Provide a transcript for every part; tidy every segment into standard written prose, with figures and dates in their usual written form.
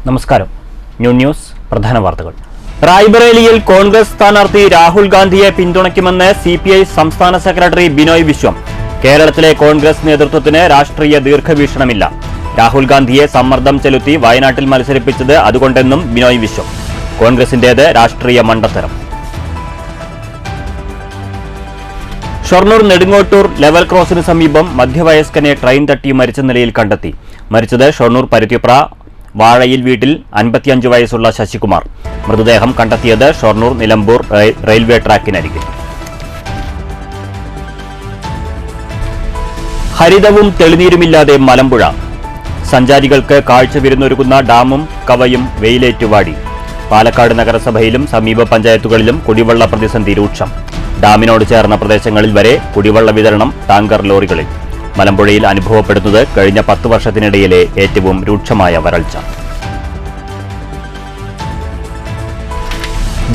നമസ്കാരം. ന്യൂസ് പ്രധാന വാർത്തകൾ. റായ്ബറേലിയിൽ കോൺഗ്രസ് സ്ഥാനാർത്ഥി രാഹുൽ ഗാന്ധിയെ പിന്തുണയ്ക്കുമെന്ന് സിപിഐ സംസ്ഥാന സെക്രട്ടറി ബിനോയ് വിശ്വം. കേരളത്തിലെ കോൺഗ്രസ് നേതൃത്വത്തിന് രാഷ്ട്രീയ ദീർഘവീക്ഷണമില്ല. രാഹുൽ ഗാന്ധിയെ സമ്മർദ്ദം ചെലുത്തി വയനാട്ടിൽ മത്സരിപ്പിച്ചത് അതുകൊണ്ടെന്നും ബിനോയ് വിശ്വം. കോൺഗ്രസിന്റേത് രാഷ്ട്രീയ മണ്ടത്തരം. ഷൊർണൂർ നെടുങ്ങോട്ടൂർ ലെവൽ ക്രോസിന് സമീപം മധ്യവയസ്കനെ ട്രെയിൻ തട്ടി മരിച്ച നിലയിൽ കണ്ടെത്തി. മരിച്ചത് ഷൊർണൂർ പരുത്തിപ്ര വാഴയിൽ വീട്ടിൽ 55 വയസ്സുള്ള ശശികുമാർ. മൃതദേഹം കണ്ടെത്തിയത് ഷൊർണൂർ നിലമ്പൂർ റെയിൽവേ ട്രാക്കിനരികിൽ. ഹരിതവും തെളിനീരുമില്ലാതെ മലമ്പുഴ. സഞ്ചാരികൾക്ക് കാഴ്ച വിരുന്നൊരുക്കുന്ന ഡാമും കവയും വെയിലേറ്റുവാടി. പാലക്കാട് നഗരസഭയിലും സമീപ പഞ്ചായത്തുകളിലും കുടിവെള്ള പ്രതിസന്ധി രൂക്ഷം. ഡാമിനോട് ചേർന്ന പ്രദേശങ്ങളിൽ വരെ കുടിവെള്ള വിതരണം ടാങ്കർ ലോറികളിൽ. മലമ്പുഴയിൽ അനുഭവപ്പെടുന്നത് കഴിഞ്ഞ 10 വർഷത്തിനിടയിലെ ഏറ്റവും രൂക്ഷമായ വരൾച്ച.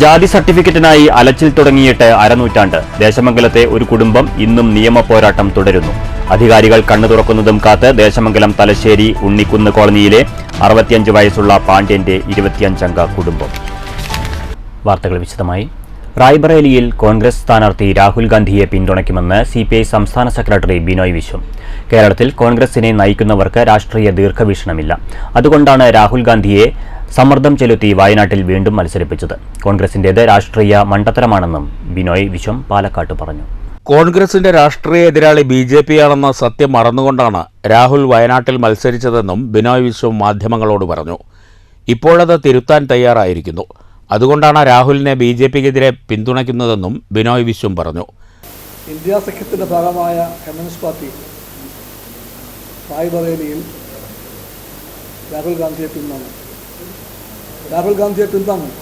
ജാതി സർട്ടിഫിക്കറ്റിനായി അലച്ചിൽ തുടങ്ങിയിട്ട് അരനൂറ്റാണ്ട്. ദേശമംഗലത്തെ ഒരു കുടുംബം ഇന്നും നിയമ പോരാട്ടം തുടരുന്നു. അധികാരികൾ കണ്ണു തുറക്കുന്നതും കാത്ത് ദേശമംഗലം തലശ്ശേരി ഉണ്ണിക്കുന്ന് കോളനിയിലെ 65 വയസ്സുള്ള പാണ്ഡ്യന്റെ 25-അംഗ കുടുംബം. വാർത്തകൾ വിശദമായി. റായ്ബറേലിയിൽ കോൺഗ്രസ് സ്ഥാനാർത്ഥി രാഹുൽ ഗാന്ധിയെ പിന്തുണയ്ക്കുമെന്ന് സിപിഐ സംസ്ഥാന സെക്രട്ടറി ബിനോയ് വിശ്വം. കേരളത്തിൽ കോൺഗ്രസിനെ നയിക്കുന്നവർക്ക് രാഷ്ട്രീയ ദീർഘവീക്ഷണമില്ല. അതുകൊണ്ടാണ് രാഹുൽ ഗാന്ധിയെ സമ്മർദ്ദം ചെലുത്തി വയനാട്ടിൽ വീണ്ടും മത്സരിപ്പിച്ചത്. കോൺഗ്രസിന്റേത് രാഷ്ട്രീയ മണ്ടത്തരമാണെന്നും ബിനോയ് വിശ്വം പാലക്കാട്ട് പറഞ്ഞു. കോൺഗ്രസിന്റെ രാഷ്ട്രീയ എതിരാളി BJP ആണെന്ന സത്യം മറന്നുകൊണ്ടാണ് രാഹുൽ വയനാട്ടിൽ മത്സരിച്ചതെന്നും ബിനോയ് വിശ്വം മാധ്യമങ്ങളോട് പറഞ്ഞു. ഇപ്പോഴത് തിരുത്താൻ തയ്യാറായിരിക്കുന്നു. അതുകൊണ്ടാണ് രാഹുലിനെ BJPക്കെതിരെ പിന്തുണയ്ക്കുന്നതെന്നും ബിനോയ് വിശ്വം പറഞ്ഞു. ഇന്ത്യ സഖ്യത്തിൻ്റെ ഭാഗമായ കമ്മ്യൂണിസ്റ്റ് പാർട്ടി റായ്ബറേലിയിൽ രാഹുൽ ഗാന്ധിയെ പിന്തുണന്നു.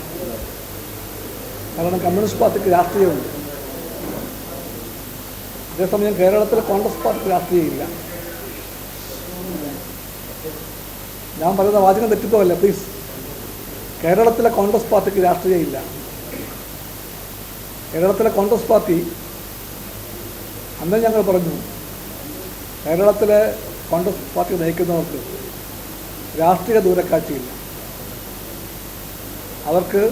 കാരണം കമ്മ്യൂണിസ്റ്റ് പാർട്ടിക്ക് രാഷ്ട്രീയമുണ്ട്. അതേസമയം കേരളത്തിലെ കോൺഗ്രസ് പാർട്ടിക്ക് രാഷ്ട്രീയമില്ല. ഞാൻ പറയുന്ന വാചകം തെറ്റിപ്പോവല്ല പ്ലീസ്. കേരളത്തിലെ കോൺഗ്രസ് പാർട്ടിക്ക് രാഷ്ട്രീയമില്ല. കേരളത്തിലെ കോൺഗ്രസ് പാർട്ടി അന്ന് ഞങ്ങൾ പറഞ്ഞു, കേരളത്തിലെ കോൺഗ്രസ് പാർട്ടി നയിക്കുന്നവർക്ക് രാഷ്ട്രീയ ദൂരക്കാഴ്ചയില്ല. അവർക്ക്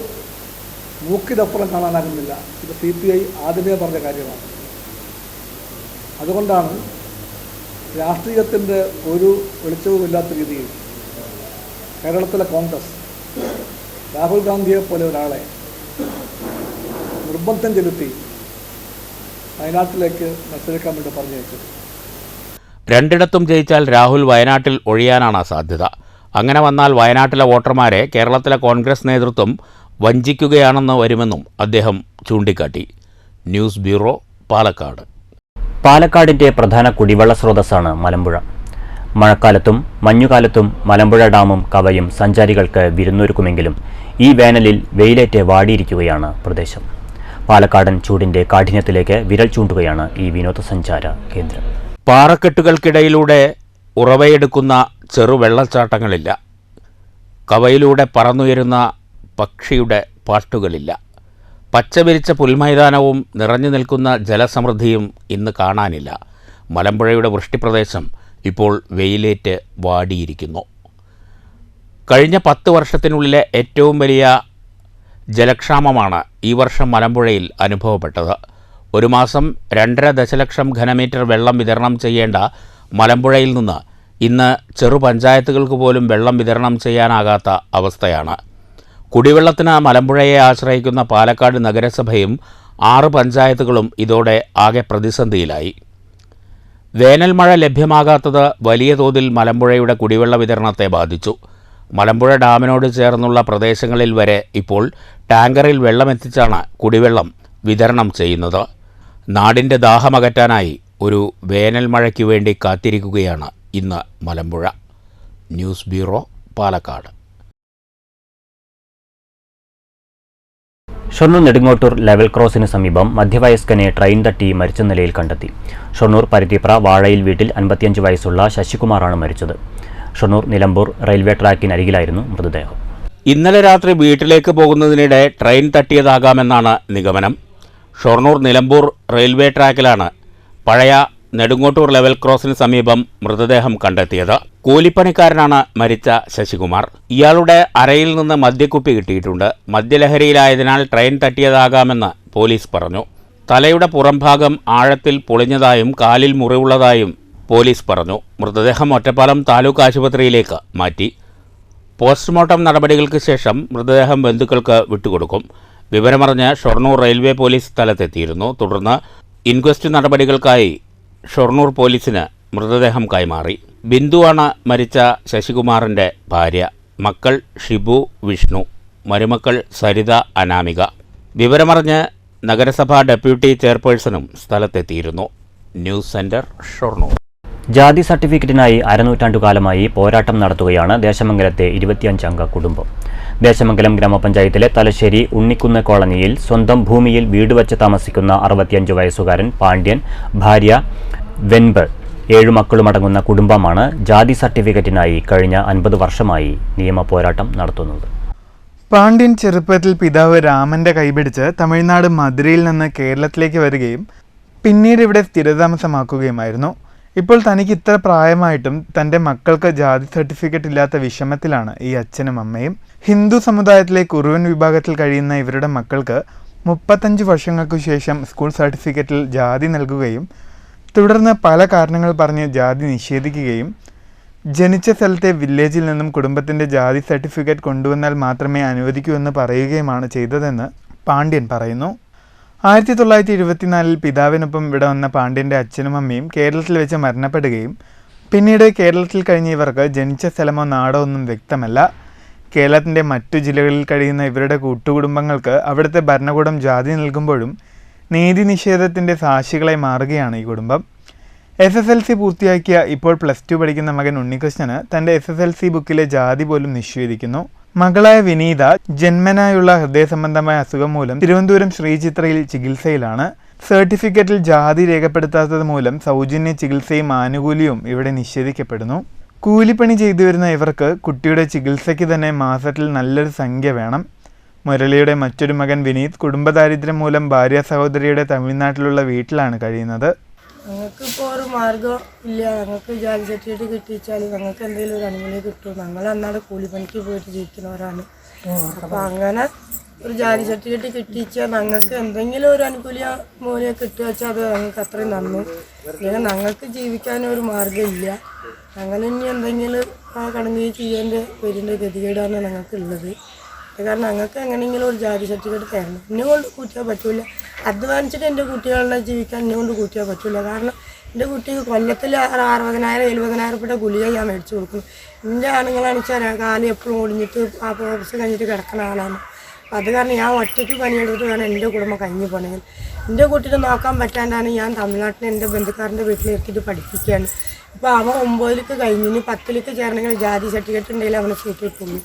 മൂക്കിനപ്പുറം കാണാനാകുന്നില്ല. ഇത് CPI ആദ്യമേ പറഞ്ഞ കാര്യമാണ്. അതുകൊണ്ടാണ് രാഷ്ട്രീയത്തിൻ്റെ ഒരു വെളിച്ചവുമില്ലാത്ത രീതിയിൽ കേരളത്തിലെ കോൺഗ്രസ് രാഹുൽ ഗാന്ധിയെ പോലെ ഒരാളെ നിർബന്ധം ചെലുത്തി വയനാട്ടിലേക്ക് മത്സരിക്കാൻ വേണ്ടി പറഞ്ഞയച്ചത്. രണ്ടിടത്തും ജയിച്ചാൽ രാഹുൽ വയനാട്ടിൽ ഒഴിയാനാണ് സാധ്യത. അങ്ങനെ വന്നാൽ വയനാട്ടിലെ വോട്ടർമാരെ കേരളത്തിലെ കോൺഗ്രസ് നേതൃത്വം വഞ്ചിക്കുകയാണെന്ന് വരുമെന്നും അദ്ദേഹം ചൂണ്ടിക്കാട്ടി. News bureau, Palakkad. പാലക്കാടിന്റെ പ്രധാന കുടിവെള്ള സ്രോതസ്സാണ് മലമ്പുഴ. മഴക്കാലത്തും മഞ്ഞുകാലത്തും മലമ്പുഴ ഡാമും കവയും സഞ്ചാരികൾക്ക് വിരുന്നൊരുക്കുമെങ്കിലും ഈ വേനലിൽ വെയിലേറ്റ് വാടിയിരിക്കുകയാണ് പ്രദേശം. പാലക്കാടൻ ചൂടിന്റെ കാഠിന്യത്തിലേക്ക് വിരൽ ചൂണ്ടുകയാണ് ഈ വിനോദസഞ്ചാര കേന്ദ്രം. പാറക്കെട്ടുകൾക്കിടയിലൂടെ ഉറവയെടുക്കുന്ന ചെറുവെള്ളച്ചാട്ടങ്ങളില്ല. കവയിലൂടെ പറന്നുയരുന്ന പക്ഷിയുടെ പാട്ടുകളില്ല. പച്ചവിരിച്ച പുൽമൈതാനവും നിറഞ്ഞു നിൽക്കുന്ന ജലസമൃദ്ധിയും ഇന്ന് കാണാനില്ല. മലമ്പുഴയുടെ വൃഷ്ടിപ്രദേശം ഇപ്പോൾ വെയിലേറ്റ് വാടിയിരിക്കുന്നു. കഴിഞ്ഞ 10 വർഷത്തിനുള്ളിലെ ഏറ്റവും വലിയ ജലക്ഷാമമാണ് ഈ വർഷം മലമ്പുഴയിൽ അനുഭവപ്പെട്ടത്. ഒരു മാസം 2.5 ദശലക്ഷം ഘനമീറ്റർ വെള്ളം വിതരണം ചെയ്യേണ്ട മലമ്പുഴയിൽ നിന്ന് ഇന്ന് ചെറുപഞ്ചായത്തുകൾക്ക് പോലും വെള്ളം വിതരണം ചെയ്യാനാകാത്ത അവസ്ഥയാണ്. കുടിവെള്ളത്തിന് മലമ്പുഴയെ ആശ്രയിക്കുന്ന പാലക്കാട് നഗരസഭയും 6 പഞ്ചായത്തുകളും ഇതോടെ ആകെ പ്രതിസന്ധിയിലായി. വേനൽ മഴ ലഭ്യമാകാത്തത് വലിയ തോതിൽ മലമ്പുഴയുടെ കുടിവെള്ള വിതരണത്തെ ബാധിച്ചു. മലമ്പുഴ ഡാമിനോട് ചേർന്നുള്ള പ്രദേശങ്ങളിൽ വരെ ഇപ്പോൾ ടാങ്കറിൽ വെള്ളമെത്തിച്ചാണ് കുടിവെള്ളം വിതരണം ചെയ്യുന്നത്. നാടിൻ്റെ ദാഹമകറ്റാനായി ഒരു വേനൽ മഴയ്ക്ക് വേണ്ടി കാത്തിരിക്കുകയാണ് ഇന്ന് Malampuzha. News bureau, Palakkad. Shoranur Nedungottur level ക്രോസിന് സമീപം മധ്യവയസ്കനെ ട്രെയിൻ തട്ടി മരിച്ച നിലയിൽ കണ്ടെത്തി. ഷൊർണൂർ പരുത്തിപ്ര വാഴയിൽ വീട്ടിൽ 55 വയസ്സുള്ള ശശികുമാറാണ് മരിച്ചത്. ഷൊർണൂർ നിലമ്പൂർ റെയിൽവേ ട്രാക്കിനരികിലായിരുന്നു മൃതദേഹം. ഇന്നലെ രാത്രി വീട്ടിലേക്ക് പോകുന്നതിനിടെ ട്രെയിൻ തട്ടിയതാകാമെന്നാണ് നിഗമനം. ഷൊർണൂർ നിലമ്പൂർ റെയിൽവേ ട്രാക്കിലാണ് പഴയ നെടുങ്ങോട്ടൂർ ലെവൽ ക്രോസിന് സമീപം മൃതദേഹം കണ്ടെത്തിയത്. കൂലിപ്പണിക്കാരനാണ് മരിച്ച ശശികുമാർ. ഇയാളുടെ അരയിൽ നിന്ന് മദ്യക്കുപ്പി കിട്ടിയിട്ടുണ്ട്. മദ്യലഹരിയിലായതിനാൽ ട്രെയിൻ തട്ടിയതാകാമെന്ന് പോലീസ് പറഞ്ഞു. തലയുടെ പുറംഭാഗം ആഴത്തിൽ പൊളിഞ്ഞതായും കാലിൽ മുറിവുള്ളതായും പോലീസ് പറഞ്ഞു. മൃതദേഹം ഒറ്റപ്പാലം താലൂക്ക് ആശുപത്രിയിലേക്ക് മാറ്റി. പോസ്റ്റ്മോർട്ടം നടപടികൾക്ക് ശേഷം മൃതദേഹം ബന്ധുക്കൾക്ക് വിട്ടുകൊടുക്കും. വിവരമറിഞ്ഞ് ഷൊർണൂർ റെയിൽവേ പോലീസ് സ്ഥലത്തെത്തിയിരുന്നു. തുടർന്ന് ഇൻക്വസ്റ്റ് നടപടികൾക്കായി ഷൊർണൂർ പോലീസിന് മൃതദേഹം കൈമാറി. ബിന്ദുവാണ് മരിച്ച ശശികുമാറിൻ്റെ ഭാര്യ. മക്കൾ ഷിബു, വിഷ്ണു, മരുമക്കൾ സരിത, അനാമിക. വിവരമറിഞ്ഞ് നഗരസഭാ ഡെപ്യൂട്ടി ചെയർപേഴ്സണും സ്ഥലത്തെത്തിയിരുന്നു. News centre, Shoranur. ജാതി സർട്ടിഫിക്കറ്റിനായി അരനൂറ്റാണ്ടുകാലമായി പോരാട്ടം നടത്തുകയാണ് ദേശമംഗലത്തെ 25-അംഗ കുടുംബം. ദേശമംഗലം ഗ്രാമപഞ്ചായത്തിലെ തലശ്ശേരി ഉണ്ണിക്കുന്ന് കോളനിയിൽ സ്വന്തം ഭൂമിയിൽ വീട് വച്ച് താമസിക്കുന്ന 65 വയസ്സുകാരൻ പാണ്ഡ്യൻ, ഭാര്യ വെൻബ്, 7 മക്കളുമടങ്ങുന്ന കുടുംബമാണ് ജാതി സർട്ടിഫിക്കറ്റിനായി കഴിഞ്ഞ 50 വർഷമായി നിയമ പോരാട്ടം നടത്തുന്നത്. പാണ്ഡ്യൻ ചെറുപ്പത്തിൽ പിതാവ് രാമന്റെ കൈപിടിച്ച് തമിഴ്നാട് മധുരയിൽ നിന്ന് കേരളത്തിലേക്ക് വരികയും പിന്നീട് ഇവിടെ സ്ഥിരതാമസമാക്കുകയുമായിരുന്നു. ഇപ്പോൾ തനിക്ക് ഇത്ര പ്രായമായിട്ടും തൻ്റെ മക്കൾക്ക് ജാതി സർട്ടിഫിക്കറ്റ് ഇല്ലാത്ത വിഷമത്തിലാണ് ഈ അച്ഛനും അമ്മയും. ഹിന്ദു സമുദായത്തിലെ കുറുവൻ വിഭാഗത്തിൽ കഴിയുന്ന ഇവരുടെ മക്കൾക്ക് 35 വർഷങ്ങൾക്കു ശേഷം സ്കൂൾ സർട്ടിഫിക്കറ്റിൽ ജാതി നൽകുകയും തുടർന്ന് പല കാരണങ്ങൾ പറഞ്ഞ് ജാതി നിഷേധിക്കുകയും ജനിച്ച സ്ഥലത്തെ വില്ലേജിൽ നിന്നും കുടുംബത്തിൻ്റെ ജാതി സർട്ടിഫിക്കറ്റ് കൊണ്ടുവന്നാൽ മാത്രമേ അനുവദിക്കൂ എന്ന് പറയുകയുമാണ് ചെയ്തതെന്ന് പാണ്ഡ്യൻ പറയുന്നു. 1924 പിതാവിനൊപ്പം ഇവിടെ വന്ന പാണ്ഡ്യൻ്റെ അച്ഛനും അമ്മയും കേരളത്തിൽ വെച്ച് മരണപ്പെടുകയും പിന്നീട് കേരളത്തിൽ കഴിഞ്ഞ ഇവർക്ക് ജനിച്ച സ്ഥലമോ നാടോ ഒന്നും വ്യക്തമല്ല. കേരളത്തിൻ്റെ മറ്റു ജില്ലകളിൽ കഴിയുന്ന ഇവരുടെ കൂട്ടുകുടുംബങ്ങൾക്ക് അവിടുത്തെ ഭരണകൂടം ജാതി നൽകുമ്പോഴും നീതി നിഷേധത്തിൻ്റെ സാക്ഷികളായി മാറുകയാണ് ഈ കുടുംബം. SSLC പൂർത്തിയാക്കിയ ഇപ്പോൾ +2 പഠിക്കുന്ന മകൻ ഉണ്ണികൃഷ്ണന് തൻ്റെ SSLC ബുക്കിലെ ജാതി പോലും നിഷേധിക്കുന്നു. മകളായ വിനീത ജന്മനായുള്ള ഹൃദയ സംബന്ധമായ അസുഖം മൂലം തിരുവനന്തപുരം ശ്രീചിത്രയിൽ ചികിത്സയിലാണ്. സർട്ടിഫിക്കറ്റിൽ ജാതി രേഖപ്പെടുത്താത്തത് മൂലം സൗജന്യ ചികിത്സയും ആനുകൂല്യവും ഇവിടെ നിഷേധിക്കപ്പെടുന്നു. കൂലിപ്പണി ചെയ്തു വരുന്ന ഇവർക്ക് കുട്ടിയുടെ ചികിത്സയ്ക്ക് തന്നെ മാസത്തിൽ നല്ലൊരു സംഖ്യ വേണം. മുരളിയുടെ മറ്റൊരു മകൻ വിനീത് കുടുംബദാരിദ്ര്യം മൂലം ഭാര്യ സഹോദരിയുടെ തമിഴ്നാട്ടിലുള്ള വീട്ടിലാണ് കഴിയുന്നത്. ഞങ്ങൾക്കിപ്പോൾ ഒരു മാർഗ്ഗം ഇല്ല. ഞങ്ങൾക്ക് ജാതി സർട്ടിഫിക്കറ്റ് കിട്ടിച്ചാൽ ഞങ്ങൾക്ക് എന്തെങ്കിലും ഒരു അനുകൂല്യം കിട്ടും. ഞങ്ങൾ അന്നാട് കൂലിപ്പണിക്ക് പോയിട്ട് ജീവിക്കുന്നവരാണ്. അപ്പോൾ അങ്ങനെ ഒരു ജാതി സർട്ടിഫിക്കറ്റ് കിട്ടിച്ചാൽ ഞങ്ങൾക്ക് എന്തെങ്കിലും ഒരു അനുകൂല്യ മൂല്യം കിട്ടുക വെച്ചാൽ അത് ഞങ്ങൾക്ക് അത്രയും നന്നു. അല്ലെങ്കിൽ ഞങ്ങൾക്ക് ജീവിക്കാനൊരു മാർഗ്ഗമില്ല. ഞങ്ങൾ ഇനി എന്തെങ്കിലും കടന്നു ചെയ്യേണ്ട വരുന്ന ഗതികേടാണ് ഞങ്ങൾക്കുള്ളത്. കാരണം ഞങ്ങൾക്ക് എങ്ങനെയെങ്കിലും ഒരു ജാതി സർട്ടിഫിക്കറ്റ് തരണം. എന്നെ കൊണ്ട് കൂട്ടിയാൽ പറ്റില്ല. അധ്വാനിച്ചിട്ട് എൻ്റെ കുട്ടികളെ ജീവിക്കാൻ എന്നെ കൊണ്ട് കൂട്ടിയാൽ പറ്റില്ല. കാരണം എൻ്റെ കുട്ടിക്ക് കൊല്ലത്തിൽ 60,000-70,000 രൂപയുടെ ഗുളിക ഞാൻ മേടിച്ച് കൊടുക്കുന്നു. എൻ്റെ ആണുങ്ങളാണെന്ന് വെച്ചാൽ കാലം എപ്പോഴും ഒടിഞ്ഞിട്ട് ആ പ്രോസസ് കഴിഞ്ഞിട്ട് കിടക്കുന്ന ആളാണ്. അപ്പോൾ അത് കാരണം ഞാൻ ഒറ്റയ്ക്ക് പണിയെടുത്തിട്ട് വേണം എൻ്റെ കുടുംബം കഴിഞ്ഞ് പോകണമെങ്കിൽ. എൻ്റെ കുട്ടീനെ നോക്കാൻ പറ്റാണ്ടാണ് ഞാൻ തമിഴ്നാട്ടിൽ എൻ്റെ ബന്ധുക്കാരൻ്റെ വീട്ടിലെത്തിയിട്ട് പഠിപ്പിക്കുകയാണ്. ഇപ്പോൾ അവൻ 9ലേക്ക് കഴിഞ്ഞിന് 10ലേക്ക് ചേരണമെങ്കിൽ ജാതി സർട്ടിഫിക്കറ്റ് ഉണ്ടെങ്കിൽ അവന് സീറ്റ് കിട്ടുള്ളൂ.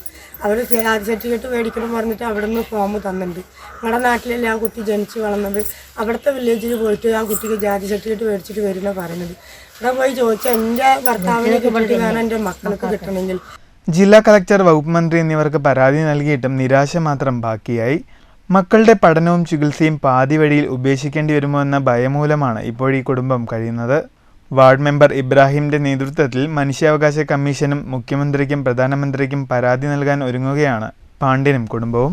അവർ ജാതി സർട്ടിഫിക്കറ്റ് മേടിക്കണം പറഞ്ഞിട്ട് അവിടെ നിന്ന് ഫോം തന്നിട്ടുണ്ട്. നമ്മുടെ നാട്ടിലല്ലേ ആ കുട്ടി ജനിച്ച് വളർന്നത്. അവിടുത്തെ വില്ലേജിൽ പോയിട്ട് ആ കുട്ടിക്ക് ജാതി സർട്ടിഫിക്കറ്റ് മേടിച്ചിട്ട് വരുന്ന പറയുന്നത്. അവിടെ പോയി ചോദിച്ചാൽ എൻ്റെ ഭർത്താവിനെ കിട്ടിയിട്ട് വേണം എൻ്റെ മക്കൾക്ക് കിട്ടണമെങ്കിൽ. ജില്ലാ കളക്ടർ, വകുപ്പ് മന്ത്രി എന്നിവർക്ക് പരാതി നൽകിയിട്ടും നിരാശ മാത്രം ബാക്കിയായി. മക്കളുടെ പഠനവും ചികിത്സയും പാതി വഴിയിൽ ഉപേക്ഷിക്കേണ്ടി വരുമോ എന്ന ഭയമൂലമാണ് ഇപ്പോൾ ഈ കുടുംബം കഴിയുന്നത്. വാർഡ് മെമ്പർ ഇബ്രാഹിമിൻ്റെ നേതൃത്വത്തിൽ മനുഷ്യാവകാശ കമ്മീഷനും മുഖ്യമന്ത്രിക്കും പ്രധാനമന്ത്രിക്കും പരാതി നൽകാൻ ഒരുങ്ങുകയാണ് പാണ്ഡ്യനും കുടുംബവും.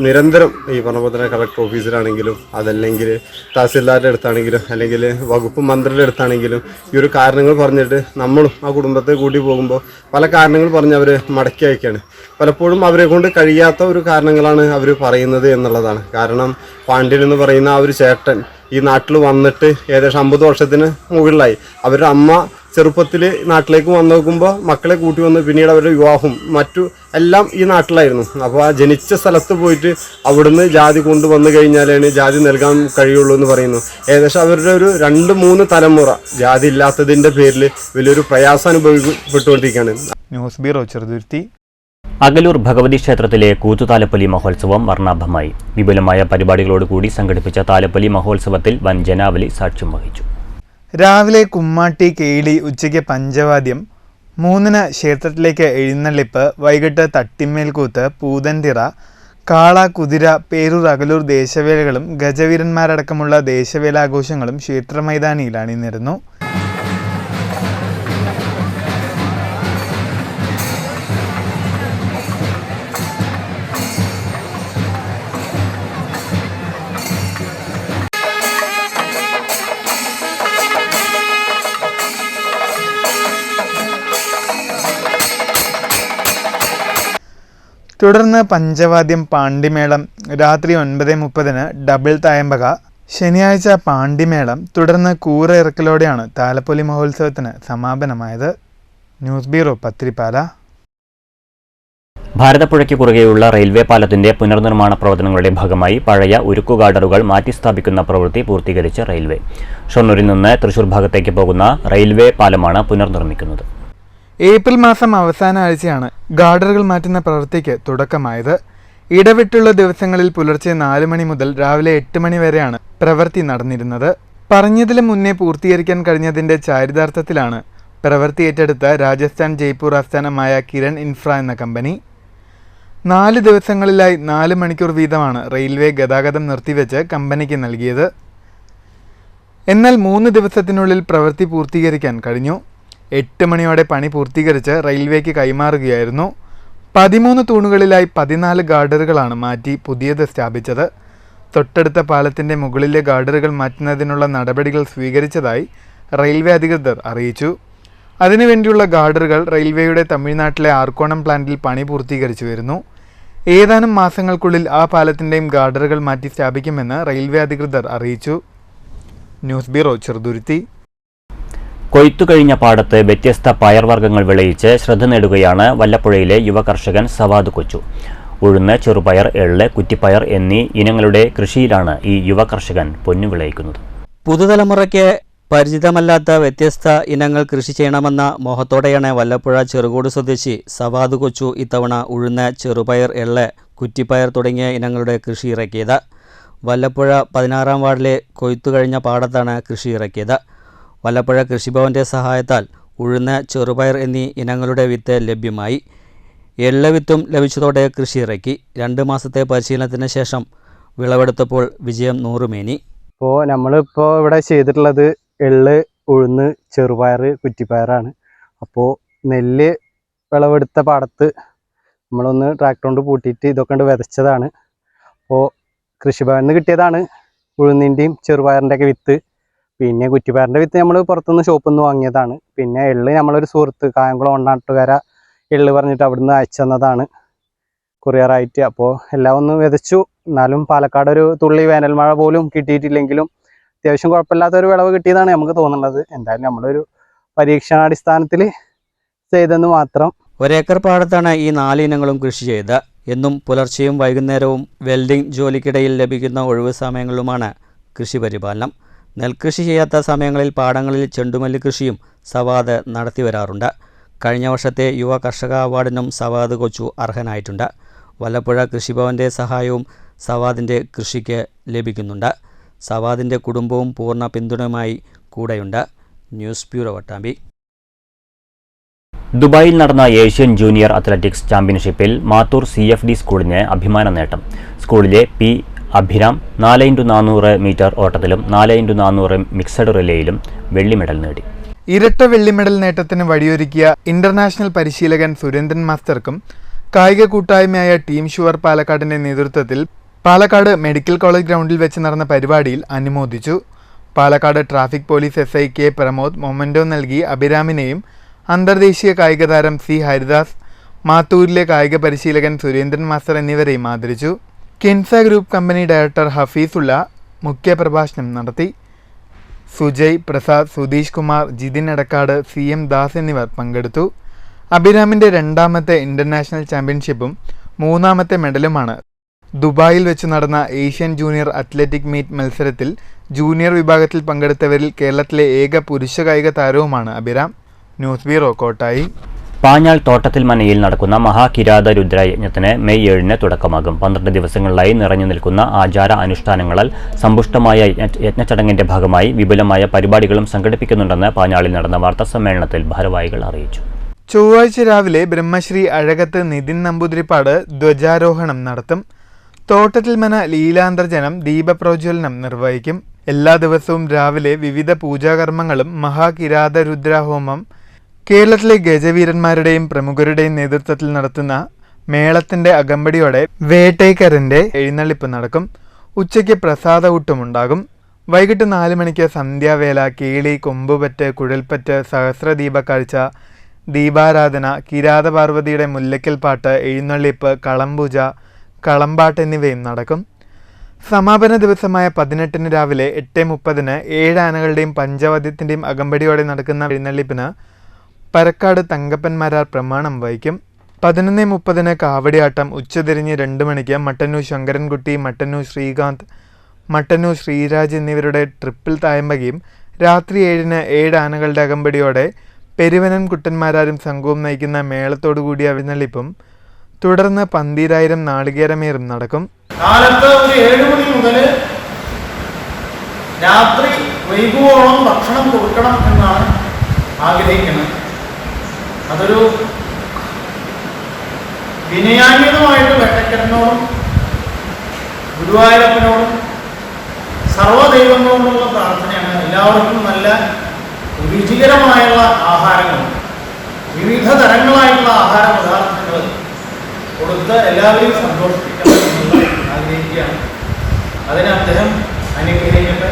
നിരന്തരം ഈ പറഞ്ഞ പോലെ തന്നെ കളക്ടർ ഓഫീസിലാണെങ്കിലും അതല്ലെങ്കിൽ തഹസിൽദാരുടെ അടുത്താണെങ്കിലും അല്ലെങ്കിൽ വകുപ്പ് മന്ത്രിയുടെ അടുത്താണെങ്കിലും ഈ ഒരു കാരണങ്ങൾ പറഞ്ഞിട്ട് നമ്മളും ആ കുടുംബത്തെ കൂട്ടി പോകുമ്പോൾ പല കാരണങ്ങൾ പറഞ്ഞ് അവർ മടക്കി അയക്കുകയാണ്. പലപ്പോഴും അവരെ കൊണ്ട് കഴിയാത്ത ഒരു കാരണങ്ങളാണ് അവർ പറയുന്നത് എന്നുള്ളതാണ്. കാരണം പാണ്ഡ്യൻ എന്ന് പറയുന്ന ആ ഒരു ചേട്ടൻ ഈ നാട്ടിൽ വന്നിട്ട് ഏകദേശം 50 വർഷത്തിന് മുകളിലായി. അവരുടെ അമ്മ ചെറുപ്പത്തിൽ നാട്ടിലേക്ക് വന്നു നോക്കുമ്പോൾ മക്കളെ കൂട്ടി വന്ന് പിന്നീട് അവരുടെ വിവാഹം മറ്റു എല്ലാം ഈ നാട്ടിലായിരുന്നു. അപ്പോൾ ആ ജനിച്ച സ്ഥലത്ത് പോയിട്ട് അവിടുന്ന് ജാതി കൊണ്ടുവന്നു കഴിഞ്ഞാലാണ് ജാതി നൽകാൻ കഴിയുള്ളൂ എന്ന് പറയുന്നു. ഏകദേശം അവരുടെ ഒരു 2-3 തലമുറ ജാതി ഇല്ലാത്തതിൻ്റെ പേരിൽ വലിയൊരു പ്രയാസം അനുഭവപ്പെട്ടുകൊണ്ടിരിക്കുകയാണ്. News bureau, Cheruthuruthy. അകലൂർ ഭഗവതി ക്ഷേത്രത്തിലെ കൂത്തുതാലപ്പൊലി മഹോത്സവം വർണ്ണാഭമായി. വിപുലമായ പരിപാടികളോടുകൂടി സംഘടിപ്പിച്ച താലപ്പൊലി മഹോത്സവത്തിൽ വൻ ജനാവലി സാക്ഷ്യം വഹിച്ചു. രാവിലെ കുമ്മാട്ടി, കേളി, ഉച്ചയ്ക്ക് പഞ്ചവാദ്യം, 3-ന് ക്ഷേത്രത്തിലേക്ക് എഴുന്നള്ളിപ്പ്, വൈകിട്ട് തട്ടിമ്മേൽക്കൂത്ത്, പൂതൻതിറ, കാള, കുതിര, പേരൂർ, അകലൂർ ദേശവേലകളും ഗജവീരന്മാരടക്കമുള്ള ദേശവേലാഘോഷങ്ങളും ക്ഷേത്രമൈതാനിയിൽ അണിനിരന്നു. തുടർന്ന് പഞ്ചവാദ്യം, പാണ്ടിമേളം, രാത്രി 9:30 ഡബിൾ തായമ്പക, ശനിയാഴ്ച പാണ്ടിമേളം, തുടർന്ന് കൂറ ഇറക്കലോടെയാണ് താലപ്പൊലി മഹോത്സവത്തിന് സമാപനമായത്. News bureau, Pathirippala. ഭാരതപ്പുഴയ്ക്ക് കുറുകെയുള്ള റെയിൽവേ പാലത്തിന്റെ പുനർനിർമ്മാണ പ്രവർത്തനങ്ങളുടെ ഭാഗമായി പഴയ ഉരുക്കു ഗാർഡറുകൾ മാറ്റിസ്ഥാപിക്കുന്ന പ്രവൃത്തി പൂർത്തീകരിച്ച് റെയിൽവേ. ഷൊർണൂരിൽ നിന്ന് തൃശൂർ ഭാഗത്തേക്ക് പോകുന്ന റെയിൽവേ പാലമാണ് പുനർനിർമ്മിക്കുന്നത്. ഏപ്രിൽ മാസം അവസാന ആഴ്ചയാണ് ഗാർഡറുകൾ മാറ്റുന്ന പ്രവൃത്തിക്ക് തുടക്കമായത്. ഇടവിട്ടുള്ള ദിവസങ്ങളിൽ പുലർച്ചെ 4 മണി മുതൽ രാവിലെ 8 മണി വരെയാണ് പ്രവൃത്തി നടന്നിരുന്നത്. പറഞ്ഞതിലും മുന്നേ പൂർത്തീകരിക്കാൻ കഴിഞ്ഞതിന്റെ ചാരിതാർത്ഥത്തിലാണ് പ്രവൃത്തി ഏറ്റെടുത്ത രാജസ്ഥാൻ ജയ്പൂർ ആസ്ഥാനമായ കിരൺ ഇൻഫ്ര എന്ന കമ്പനി. 4 ദിവസങ്ങളിലായി 4 മണിക്കൂർ വീതമാണ് റെയിൽവേ ഗതാഗതം നിർത്തിവെച്ച് കമ്പനിക്ക് നൽകിയത്. എന്നാൽ 3 ദിവസത്തിനുള്ളിൽ പ്രവൃത്തി പൂർത്തീകരിക്കാൻ കഴിഞ്ഞു. 8 മണിയോടെ പണി പൂർത്തീകരിച്ച് റെയിൽവേക്ക് കൈമാറുകയായിരുന്നു. 13 തൂണുകളിലായി 14 ഗാർഡറുകളാണ് മാറ്റി പുതിയത് സ്ഥാപിച്ചത്. തൊട്ടടുത്ത പാലത്തിന്റെ മുകളിലെ ഗാർഡറുകൾ മാറ്റുന്നതിനുള്ള നടപടികൾ സ്വീകരിച്ചതായി റെയിൽവേ അധികൃതർ അറിയിച്ചു. അതിനുവേണ്ടിയുള്ള ഗാർഡറുകൾ റെയിൽവേയുടെ തമിഴ്നാട്ടിലെ ആർക്കോണം പ്ലാന്റിൽ പണി പൂർത്തീകരിച്ചു വരുന്നു. ഏതാനും മാസങ്ങൾക്കുള്ളിൽ ആ പാലത്തിന്റെയും ഗാർഡറുകൾ മാറ്റി സ്ഥാപിക്കുമെന്ന് റെയിൽവേ അധികൃതർ അറിയിച്ചു. News bureau, Cheruthuruthy. കൊയ്ത്തുകഴിഞ്ഞ പാടത്ത് വ്യത്യസ്ത പയർവർഗ്ഗങ്ങൾ വിളയിച്ച് ശ്രദ്ധ നേടുകയാണ് വല്ലപ്പുഴയിലെ യുവ കർഷകൻ സവാദ് കൊച്ചു. ഉഴുന്ന്, ചെറുപയർ, എള്ള്, കുറ്റിപ്പയർ എന്നീ ഇനങ്ങളുടെ കൃഷിയിലാണ് ഈ യുവ കർഷകൻ പൊന്നു വിളയിക്കുന്നത്. പുതുതലമുറയ്ക്ക് പരിചിതമല്ലാത്ത വ്യത്യസ്ത ഇനങ്ങൾ കൃഷി ചെയ്യണമെന്ന മോഹത്തോടെയാണ് വല്ലപ്പുഴ ചെറുകോട് സ്വദേശി സവാദ് കൊച്ചു ഇത്തവണ ഉഴുന്ന്, ചെറുപയർ, എള്ള്, കുറ്റിപ്പയർ തുടങ്ങിയ ഇനങ്ങളുടെ കൃഷി ഇറക്കിയത്. വല്ലപ്പുഴ 16-ാം വാർഡിലെ കൊയ്ത്തുകഴിഞ്ഞ പാടത്താണ് കൃഷി ഇറക്കിയത്. വല്ലപ്പുഴ കൃഷിഭവന്റെ സഹായത്താൽ ഉഴുന്ന്, ചെറുപയർ എന്നീ ഇനങ്ങളുടെ വിത്ത് ലഭ്യമായി. എള്ള് വിത്തും ലഭിച്ചതോടെ കൃഷി ഇറക്കി. 2 മാസത്തെ പരിശീലനത്തിന് ശേഷം വിളവെടുത്തപ്പോൾ വിജയം 100 മേനി. ഇപ്പോൾ നമ്മളിപ്പോൾ ഇവിടെ ചെയ്തിട്ടുള്ളത് എള്ള്, ഉഴുന്ന്, ചെറുപയർ, കുറ്റിപ്പയറാണ്. അപ്പോൾ നെല്ല് വിളവെടുത്ത പാടത്ത് നമ്മളൊന്ന് ട്രാക്ടർ കൊണ്ട് പൂട്ടിയിട്ട് ഇതൊക്കെ കൊണ്ട് വിതച്ചതാണ്. അപ്പോൾ കൃഷിഭവനിൽ നിന്ന് കിട്ടിയതാണ് ഉഴുന്നിൻ്റെയും ചെറുപയറിൻ്റെയൊക്കെ വിത്ത്. പിന്നെ കുറ്റിപ്പയറിൻ്റെ വിത്ത് നമ്മൾ പുറത്തുനിന്ന് ഷോപ്പിൽ നിന്ന് വാങ്ങിയതാണ്. പിന്നെ എള്ള് നമ്മളൊരു സുഹൃത്ത് കായംകുളം ഒണ്ണാട്ടുകര എള്ള് പറഞ്ഞിട്ട് അവിടുന്ന് അയച്ചു തന്നതാണ് കൊറിയറായിട്ട്. അപ്പോൾ എല്ലാം ഒന്ന് വിതച്ചു. എന്നാലും പാലക്കാട് ഒരു തുള്ളി വേനൽ മഴ പോലും കിട്ടിയിട്ടില്ലെങ്കിലും അത്യാവശ്യം കുഴപ്പമില്ലാത്തൊരു വിളവ് കിട്ടിയതാണ് നമുക്ക് തോന്നുന്നത്. എന്തായാലും നമ്മളൊരു പരീക്ഷണാടിസ്ഥാനത്തിൽ ചെയ്തെന്ന് മാത്രം. 1 ഏക്കർ പാടത്താണ് ഈ 4 ഇനങ്ങളും കൃഷി ചെയ്തത്. എന്നും പുലർച്ചെയും വൈകുന്നേരവും വെൽഡിംഗ് ജോലിക്കിടയിൽ ലഭിക്കുന്ന ഒഴിവ് സമയങ്ങളിലുമാണ് കൃഷി പരിപാലനം. നെൽകൃഷി ചെയ്യാത്ത സമയങ്ങളിൽ പാടങ്ങളിൽ ചെണ്ടുമല്ലി കൃഷിയും സവാദ് നടത്തിവരാറുണ്ട്. കഴിഞ്ഞ വർഷത്തെ യുവ കർഷക അവാർഡിനും സവാദ് കൊച്ചു അർഹനായിട്ടുണ്ട്. വല്ലപ്പുഴ കൃഷിഭവന്റെ സഹായവും സവാദിൻ്റെ കൃഷിക്ക് ലഭിക്കുന്നുണ്ട്. സവാദിൻ്റെ കുടുംബവും പൂർണ്ണ പിന്തുണയുമായി കൂടെയുണ്ട്. News bureau, Pattambi. ദുബായിൽ നടന്ന ഏഷ്യൻ ജൂനിയർ അത്ലറ്റിക്സ് ചാമ്പ്യൻഷിപ്പിൽ മാത്തൂർ CFD സ്കൂളിന് അഭിമാന നേട്ടം. സ്കൂളിലെ പി അഭിരാം 4x400 മീറ്റർ ഓട്ടത്തിലും 4x400 മിക്സഡ് റിലേയിലും വെള്ളി മെഡൽ നേടി. ഇരട്ട വെള്ളി മെഡൽ നേട്ടത്തിന് വഴിയൊരുക്കിയ ഇന്റർനാഷണൽ പരിശീലകൻ സുരേന്ദ്രൻ മാസ്റ്റർക്കും കായിക കൂട്ടായ്മയായ ടീം ഷുവർ പാലക്കാടിന്റെ നേതൃത്വത്തിൽ പാലക്കാട് മെഡിക്കൽ കോളേജ് ഗ്രൗണ്ടിൽ വെച്ച് നടന്ന പരിപാടിയിൽ അനുമോദിച്ചു. Palakkad traffic police SI K Pramod memento നൽകി അഭിരാമിനെയും അന്തർദേശീയ കായിക താരം C ഹരിദാസ്, മാത്തൂരിലെ കായിക പരിശീലകൻ സുരേന്ദ്രൻ മാസ്റ്റർ എന്നിവരെയും ആദരിച്ചു. Kenza group company director Hafizullah മുഖ്യപ്രഭാഷണം നടത്തി. സുജയ്, പ്രസാദ്, സുധീഷ് കുമാർ, ജിതിൻ എടക്കാട്, CM ദാസ് എന്നിവർ പങ്കെടുത്തു. അഭിരാമിൻ്റെ 2ാമത്തെ ഇന്റർനാഷണൽ ചാമ്പ്യൻഷിപ്പും 3ാമത്തെ മെഡലുമാണ്. ദുബായിൽ വെച്ച് നടന്ന ഏഷ്യൻ ജൂനിയർ അത്ലറ്റിക് മീറ്റ് മത്സരത്തിൽ ജൂനിയർ വിഭാഗത്തിൽ പങ്കെടുത്തവരിൽ കേരളത്തിലെ ഏക പുരുഷ കായിക താരവുമാണ് അഭിരാം. News bureau, Kottayi. പാഞ്ഞാൾ തോട്ടത്തിൽ മനയിൽ നടക്കുന്ന മഹാകിരാത രുദ്രയജ്ഞത്തിന് മെയ് 7-ന് തുടക്കമാകും. 12 ദിവസങ്ങളിലായി നിറഞ്ഞു നിൽക്കുന്ന ആചാര അനുഷ്ഠാനങ്ങളാൽ സമ്പുഷ്ടമായ യജ്ഞചടങ്ങിന്റെ ഭാഗമായി വിപുലമായ പരിപാടികളും സംഘടിപ്പിക്കുന്നുണ്ടെന്ന് പാഞ്ഞാളിൽ നടന്ന വാർത്താസമ്മേളനത്തിൽ ഭാരവാഹികൾ അറിയിച്ചു. ചൊവ്വാഴ്ച രാവിലെ ബ്രഹ്മശ്രീ അഴകത്ത് നിതിൻ നമ്പൂതിരിപ്പാട് ധ്വജാരോഹണം നടത്തും. തോട്ടത്തിൽ മന ലീലാന്തർജനം ദീപപ്രോജ്വലനം നിർവഹിക്കും. എല്ലാ ദിവസവും രാവിലെ വിവിധ പൂജാകർമ്മങ്ങളും മഹാകിരാതരുദ്രഹോമം, കേരളത്തിലെ ഗജവീരന്മാരുടെയും പ്രമുഖരുടെയും നേതൃത്വത്തിൽ നടത്തുന്ന മേളത്തിന്റെ അകമ്പടിയോടെ വേട്ടേക്കരന്റെ എഴുന്നള്ളിപ്പ് നടക്കും. ഉച്ചയ്ക്ക് പ്രസാദ ഊട്ടുമുണ്ടാകും. വൈകിട്ട് 4 മണിക്ക് സന്ധ്യാവേല, കേളി, കൊമ്പുപറ്റ്, കുഴൽപ്പറ്റ്, സഹസ്രദീപ കാഴ്ച, ദീപാരാധന, കിരാതപാർവതിയുടെ മുല്ലക്കൽ പാട്ട്, എഴുന്നള്ളിപ്പ്, കളംപൂജ, കളമ്പാട്ട് എന്നിവയും നടക്കും. സമാപന ദിവസമായ 18-ന് രാവിലെ 8:30-ന് 7 ആനകളുടെയും പഞ്ചവാദ്യത്തിൻ്റെയും അകമ്പടിയോടെ നടക്കുന്ന എഴുന്നള്ളിപ്പിന് പരക്കാട് തങ്കപ്പന്മാരാർ പ്രമാണം വഹിക്കും. 11:30-ന് കാവടിയാട്ടം, ഉച്ചതിരിഞ്ഞ് 2 മണിക്ക് മട്ടന്നൂർ ശങ്കരൻകുട്ടി, മട്ടന്നൂർ ശ്രീകാന്ത്, മട്ടന്നൂർ ശ്രീരാജ് എന്നിവരുടെ ട്രിപ്പിൾ തായമ്പകയും രാത്രി 7-ന് 7 ആനകളുടെ അകമ്പടിയോടെ പെരുവനൻ കുട്ടന്മാരാരും സംഘവും നയിക്കുന്ന മേളത്തോടുകൂടിയ എഴുന്നള്ളിപ്പും തുടർന്ന് 12,000 നാളികേരമേറും നടക്കും. കാലത്ത് ഒരു 7 മണി മുതൽ രാത്രി വൈകുവോളം ഭക്ഷണം കൊടുക്കണം എന്നാണ് ആഗ്രഹിക്കുന്നത്. അതൊരു വിനയാന്വിതമായിട്ട് വെട്ടക്കരനോടും ഗുരുവായൂരപ്പനോടും സർവ്വദൈവങ്ങളോടുള്ള പ്രാർത്ഥനയാണ്. എല്ലാവർക്കും നല്ല രുചികരമായുള്ള ആഹാരങ്ങളും വിവിധ തരങ്ങളായിട്ടുള്ള ആഹാര പദാർത്ഥങ്ങൾ കൊടുത്ത് എല്ലാവരെയും സന്തോഷിപ്പിക്കണം എന്നുള്ളത് ആഗ്രഹിക്കുകയാണ്. അതിന് അദ്ദേഹം അനുഗ്രഹിക്കട്ടെ.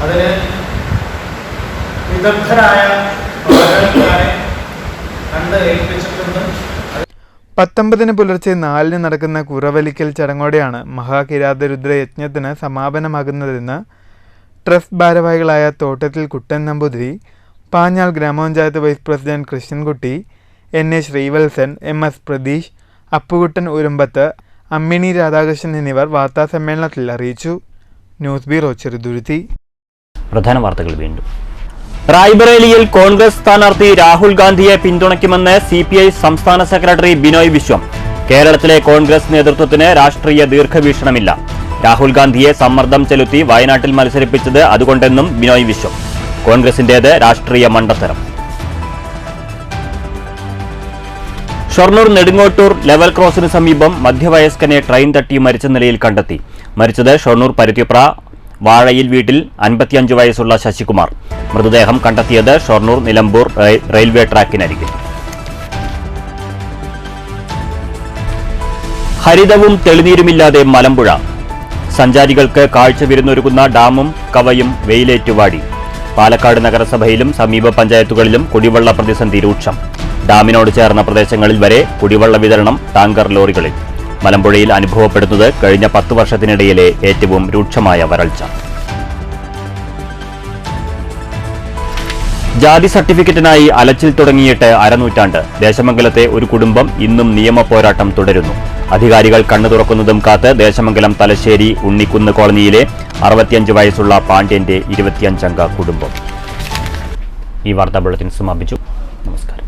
അതിന് വിദഗ്ധരായ കലാകാരന്മാരെ കണ്ട് ഏൽപ്പിച്ചിട്ടുണ്ട്. 19-ന് പുലർച്ചെ 4-ന് നടക്കുന്ന കുറവലിക്കൽ ചടങ്ങോടെയാണ് മഹാകിരാതരുദ്ര യജ്ഞത്തിന് സമാപനമാകുന്നതെന്ന് ട്രസ്റ്റ് ഭാരവാഹികളായ തോട്ടത്തിൽ കുട്ടൻ നമ്പൂതിരി, പാഞ്ഞാൾ ഗ്രാമപഞ്ചായത്ത് vice president Krishnankutty, NA Sreevalsan, MS Pratheesh, Appukuttan Urumbath, Ammini Radhakrishnan എന്നിവർ വാർത്താസമ്മേളനത്തിൽ അറിയിച്ചു. News bureau, Cheruthuruthy. പ്രധാന വാർത്തകൾ വീണ്ടും. റായ്ബറേലിയിൽ കോൺഗ്രസ് സ്ഥാനാർത്ഥി രാഹുൽ ഗാന്ധിയെ പിന്തുണയ്ക്കുമെന്ന് CPI സംസ്ഥാന സെക്രട്ടറി ബിനോയ് വിശ്വം. കേരളത്തിലെ കോൺഗ്രസ് നേതൃത്വത്തിന് രാഷ്ട്രീയ ദീർഘവീക്ഷണമില്ല. രാഹുൽ ഗാന്ധിയെ സമ്മർദ്ദം ചെലുത്തി വയനാട്ടിൽ മത്സരിപ്പിച്ചത് അതുകൊണ്ടെന്നും ബിനോയ് വിശ്വം. കോൺഗ്രസിന്റേത് രാഷ്ട്രീയ മണ്ടത്തരം. ഷൊർണൂർ നെടുങ്ങോട്ടൂർ ലെവൽ ക്രോസിന് സമീപം മധ്യവയസ്കനെ ട്രെയിൻ തട്ടി മരിച്ച നിലയിൽ കണ്ടെത്തി. മരിച്ചത് ഷൊർണൂർ പരുത്തിപ്ര വാഴയിൽ വീട്ടിൽ 55 വയസ്സുള്ള ശശികുമാർ. മൃതദേഹം കണ്ടെത്തിയത് ഷൊർണൂർ നിലമ്പൂർ റെയിൽവേ ട്രാക്കിനരികിൽ. ഹരിതവും തെളിനീരുമില്ലാതെ മലമ്പുഴ. സഞ്ചാരികൾക്ക് കാഴ്ച വിരുന്നൊരുക്കുന്ന ഡാമും കവയും വെയിലേറ്റുവാടി. പാലക്കാട് നഗരസഭയിലും സമീപ പഞ്ചായത്തുകളിലും കുടിവെള്ള പ്രതിസന്ധി രൂക്ഷം. ഡാമിനോട് ചേർന്ന പ്രദേശങ്ങളിൽ വരെ കുടിവെള്ള വിതരണം ടാങ്കർ ലോറികളിൽ. മലമ്പുഴയിൽ അനുഭവപ്പെടുന്നത് കഴിഞ്ഞ 10 വർഷത്തിനിടയിലെ ഏറ്റവും രൂക്ഷമായ വരൾച്ച. ജാതി സർട്ടിഫിക്കറ്റിനായി അലച്ചിൽ തുടങ്ങിയിട്ട് അരനൂറ്റാണ്ട്. ദേശമംഗലത്തെ ഒരു കുടുംബം ഇന്നും നിയമ പോരാട്ടം തുടരുന്നു. അധികാരികൾ കണ്ണു തുറക്കുന്നതും കാത്ത് ദേശമംഗലം തലശ്ശേരി ഉണ്ണിക്കുന്ന് കോളനിയിലെ 65 വയസ്സുള്ള പാണ്ഡ്യന്റെ 25 അംഗ കുടുംബം. ഈ വാർത്താ ബുള്ളറ്റിൻ സമാപിച്ചു. നമസ്കാരം.